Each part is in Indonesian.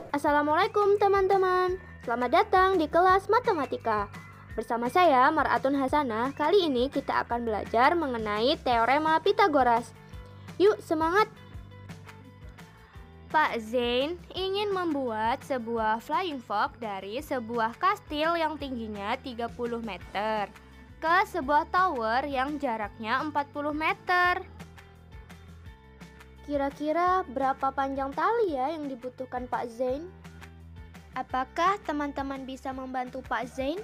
Assalamualaikum teman-teman, selamat datang di kelas matematika. Bersama saya Maratun Hasanah, kali ini kita akan belajar mengenai teorema Pitagoras. Yuk semangat! Pak Zain ingin membuat sebuah flying fox dari sebuah kastil yang tingginya 30 meter ke sebuah tower yang jaraknya 40 meter. Kira-kira berapa panjang tali ya yang dibutuhkan Pak Zain? Apakah teman-teman bisa membantu Pak Zain?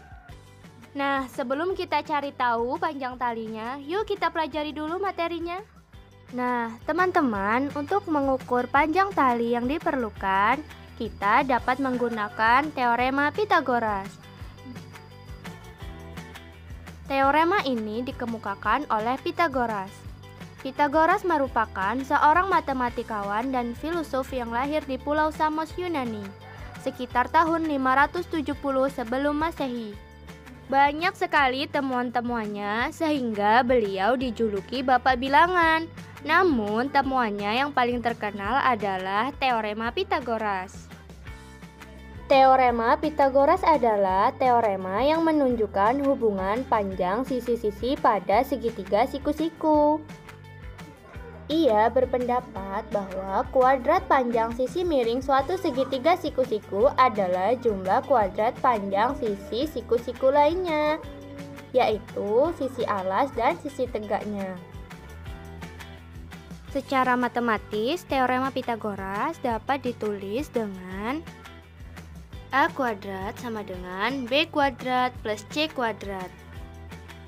Nah, sebelum kita cari tahu panjang talinya, yuk kita pelajari dulu materinya. Nah, teman-teman, untuk mengukur panjang tali yang diperlukan, kita dapat menggunakan teorema Pitagoras. Teorema ini dikemukakan oleh Pitagoras. Pitagoras merupakan seorang matematikawan dan filosof yang lahir di Pulau Samos, Yunani, sekitar tahun 570 sebelum Masehi. Banyak sekali temuan-temuannya sehingga beliau dijuluki Bapak Bilangan. Namun, temuannya yang paling terkenal adalah teorema Pitagoras. Teorema Pitagoras adalah teorema yang menunjukkan hubungan panjang sisi-sisi pada segitiga siku-siku. Ia berpendapat bahwa kuadrat panjang sisi miring suatu segitiga siku-siku adalah jumlah kuadrat panjang sisi siku-siku lainnya, yaitu sisi alas dan sisi tegaknya. Secara matematis, teorema Pitagoras dapat ditulis dengan A kuadrat sama dengan B kuadrat plus C kuadrat.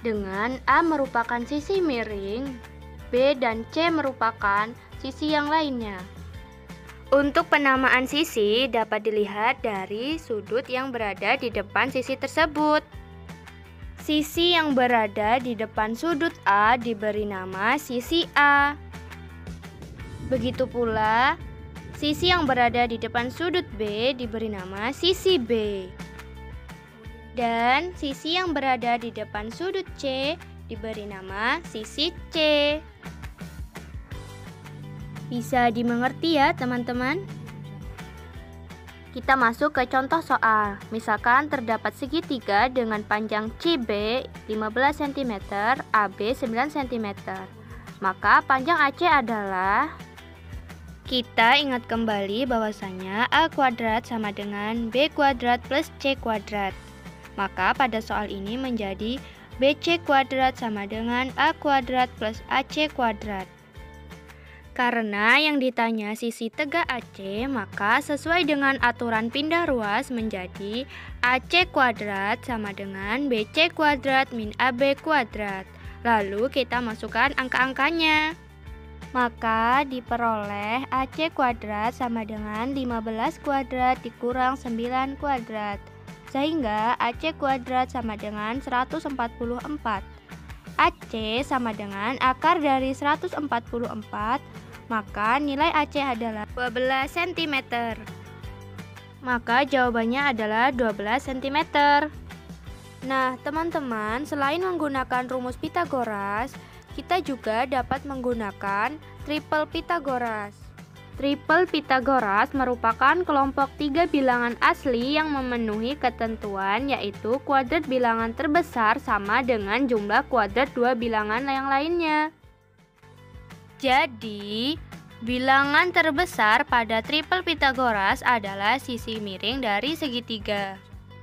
Dengan A merupakan sisi miring, B dan C merupakan sisi yang lainnya. Untuk penamaan sisi dapat dilihat dari sudut yang berada di depan sisi tersebut. Sisi yang berada di depan sudut A diberi nama sisi A. Begitu pula, sisi yang berada di depan sudut B diberi nama sisi B. Dan sisi yang berada di depan sudut C diberi nama sisi C. Bisa dimengerti ya teman-teman? Kita masuk ke contoh soal. Misalkan terdapat segitiga dengan panjang CB 15 cm, AB 9 cm. Maka panjang AC adalah, kita ingat kembali bahwasanya A kuadrat sama dengan B kuadrat plus C kuadrat. Maka pada soal ini menjadi BC kuadrat sama dengan A kuadrat plus AC kuadrat. Karena yang ditanya sisi tegak AC, maka sesuai dengan aturan pindah ruas menjadi AC kuadrat sama dengan BC kuadrat min AB kuadrat. Lalu kita masukkan angka-angkanya. Maka diperoleh AC kuadrat sama dengan 15 kuadrat dikurang 9 kuadrat. Sehingga AC kuadrat sama dengan 144. AC sama dengan akar dari 144, maka nilai AC adalah 12 cm. Maka jawabannya adalah 12 cm. Nah, teman-teman, selain menggunakan rumus Pitagoras, kita juga dapat menggunakan triple Pitagoras. Triple Pitagoras merupakan kelompok 3 bilangan asli yang memenuhi ketentuan, yaitu kuadrat bilangan terbesar sama dengan jumlah kuadrat 2 bilangan yang lainnya. Jadi, bilangan terbesar pada triple Pitagoras adalah sisi miring dari segitiga.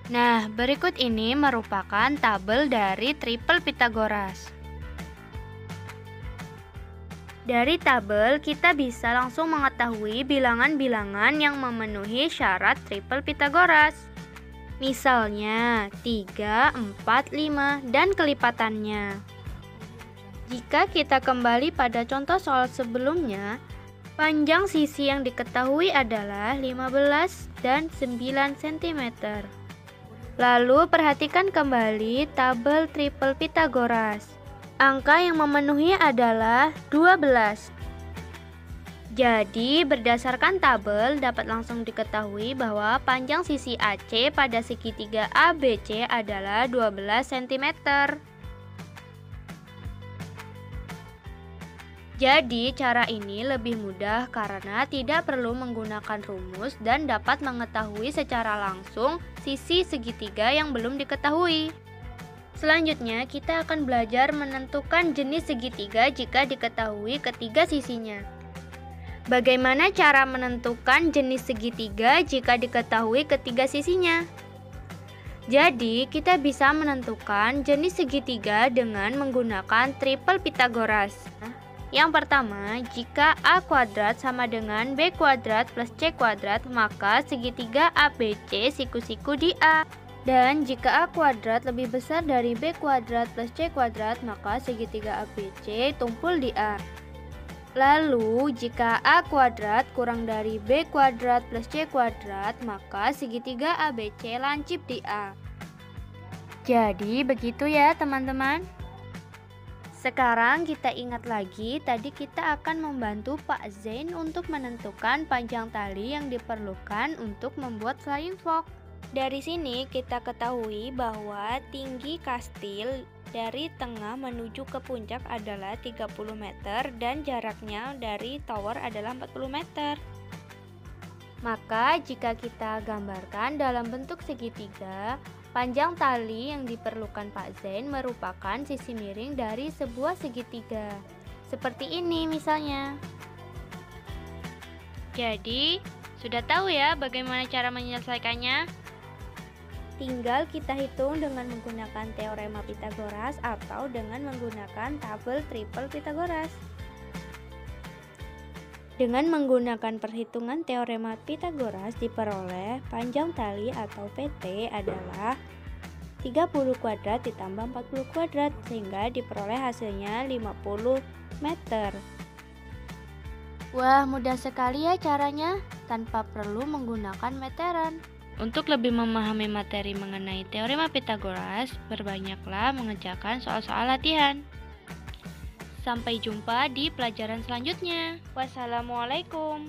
Nah, berikut ini merupakan tabel dari triple Pitagoras. Dari tabel, kita bisa langsung mengetahui bilangan-bilangan yang memenuhi syarat triple Pitagoras. Misalnya, 3, 4, 5, dan kelipatannya. Jika kita kembali pada contoh soal sebelumnya, panjang sisi yang diketahui adalah 15 dan 9 cm. Lalu perhatikan kembali tabel triple Pitagoras. Angka yang memenuhi adalah 12. Jadi, berdasarkan tabel dapat langsung diketahui bahwa panjang sisi AC pada segitiga ABC adalah 12 cm. Jadi, cara ini lebih mudah karena tidak perlu menggunakan rumus dan dapat mengetahui secara langsung sisi segitiga yang belum diketahui. Selanjutnya, kita akan belajar menentukan jenis segitiga jika diketahui ketiga sisinya. Bagaimana cara menentukan jenis segitiga jika diketahui ketiga sisinya? Jadi, kita bisa menentukan jenis segitiga dengan menggunakan triple Pythagoras. Yang pertama, jika A kuadrat sama dengan B kuadrat plus C kuadrat, maka segitiga ABC siku-siku di A. Dan jika A kuadrat lebih besar dari B kuadrat plus C kuadrat, maka segitiga ABC tumpul di A. Lalu, jika A kuadrat kurang dari B kuadrat plus C kuadrat, maka segitiga ABC lancip di A. Jadi, begitu ya teman-teman. Sekarang kita ingat lagi, tadi kita akan membantu Pak Zain untuk menentukan panjang tali yang diperlukan untuk membuat flying fox. Dari sini kita ketahui bahwa tinggi kastil dari tengah menuju ke puncak adalah 30 meter dan jaraknya dari tower adalah 40 meter. Maka jika kita gambarkan dalam bentuk segitiga, panjang tali yang diperlukan Pak Zain merupakan sisi miring dari sebuah segitiga. Seperti ini misalnya. Jadi, sudah tahu ya bagaimana cara menyelesaikannya? Tinggal kita hitung dengan menggunakan teorema Pythagoras atau dengan menggunakan tabel triple Pythagoras. Dengan menggunakan perhitungan teorema Pythagoras diperoleh panjang tali atau PT adalah 30 kuadrat ditambah 40 kuadrat sehingga diperoleh hasilnya 50 meter. Wah, mudah sekali ya caranya tanpa perlu menggunakan meteran. Untuk lebih memahami materi mengenai teorema Pythagoras, berbanyaklah mengerjakan soal-soal latihan. Sampai jumpa di pelajaran selanjutnya. Wassalamualaikum.